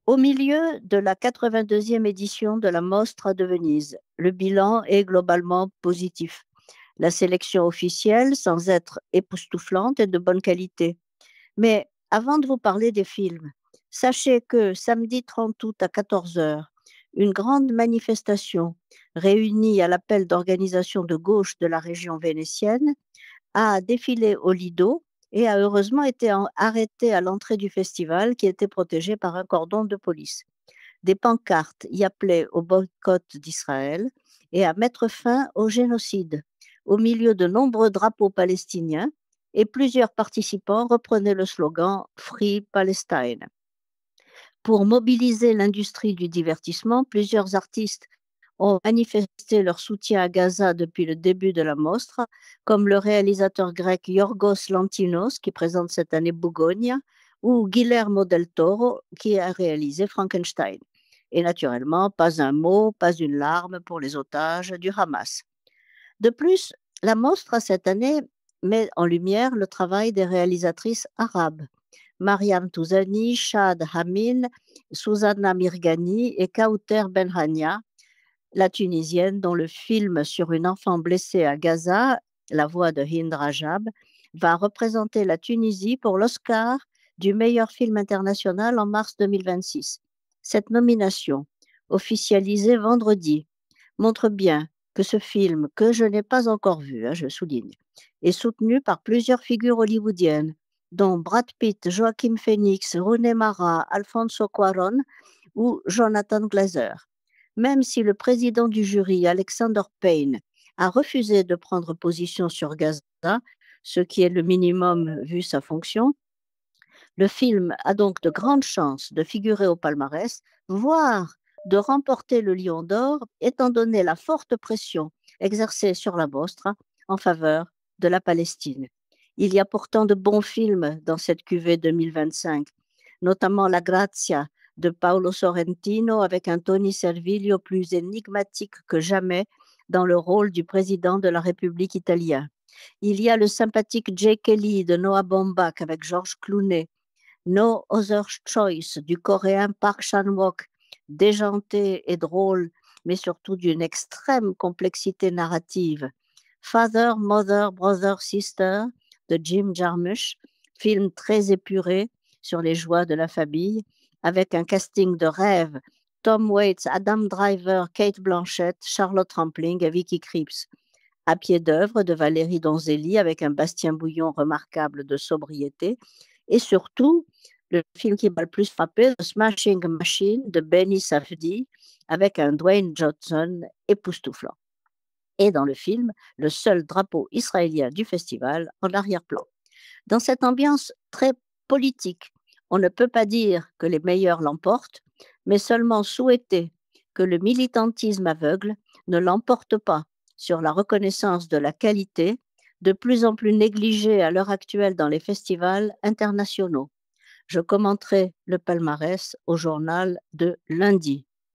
Au milieu de la 82e édition de la Mostra de Venise, le bilan est globalement positif. La sélection officielle, sans être époustouflante, est de bonne qualité. Mais avant de vous parler des films, sachez que samedi 30 août à 14 heures, une grande manifestation réunie à l'appel d'organisations de gauche de la région vénitienne a défilé au Lido et a heureusement été arrêtée à l'entrée du festival qui était protégé par un cordon de police. Des pancartes y appelaient au boycott d'Israël et à mettre fin au génocide. Au milieu de nombreux drapeaux palestiniens, et plusieurs participants reprenaient le slogan Free Palestine. Pour mobiliser l'industrie du divertissement, plusieurs artistes ont manifesté leur soutien à Gaza depuis le début de la mostre, comme le réalisateur grec Yorgos Lanthimos, qui présente cette année Bougogne, ou Guillermo del Toro, qui a réalisé Frankenstein. Et naturellement, pas un mot, pas une larme pour les otages du Hamas. De plus, la mostre cette année met en lumière le travail des réalisatrices arabes. Mariam Touzani, Shad Hamin, Susanna Mirgani et Kauter Benhania, la Tunisienne dont le film sur une enfant blessée à Gaza, La voix de Hind Rajab, va représenter la Tunisie pour l'Oscar du meilleur film international en mars 2026. Cette nomination, officialisée vendredi, montre bien que ce film, que je n'ai pas encore vu, je souligne, est soutenu par plusieurs figures hollywoodiennes, dont Brad Pitt, Joaquin Phoenix, Rooney Mara, Alfonso Cuarón ou Jonathan Glazer. Même si le président du jury, Alexander Payne, a refusé de prendre position sur Gaza, ce qui est le minimum vu sa fonction, le film a donc de grandes chances de figurer au palmarès, voire de remporter le Lion d'Or, étant donné la forte pression exercée sur la Mostra en faveur de la Palestine. Il y a pourtant de bons films dans cette cuvée 2025, notamment La Grazia de Paolo Sorrentino avec un Tony Servillo plus énigmatique que jamais dans le rôle du président de la République italienne. Il y a le sympathique Jay Kelly de Noah Baumbach avec Georges Clooney, No Other Choice du coréen Park Chan-wook, déjanté et drôle, mais surtout d'une extrême complexité narrative. Father, Mother, Brother, Sister de Jim Jarmusch, film très épuré sur les joies de la famille, avec un casting de rêve. Tom Waits, Adam Driver, Kate Blanchett, Charlotte Rampling et Vicky Krieps. À pied d'œuvre de Valérie Donzelli avec un Bastien Bouillon remarquable de sobriété. Et surtout, le film qui m'a le plus frappé, The Smashing Machine de Benny Safdie, avec un Dwayne Johnson époustouflant. Et dans le film, le seul drapeau israélien du festival en arrière-plan. Dans cette ambiance très politique, on ne peut pas dire que les meilleurs l'emportent, mais seulement souhaiter que le militantisme aveugle ne l'emporte pas sur la reconnaissance de la qualité, de plus en plus négligée à l'heure actuelle dans les festivals internationaux. Je commenterai le palmarès au journal de lundi.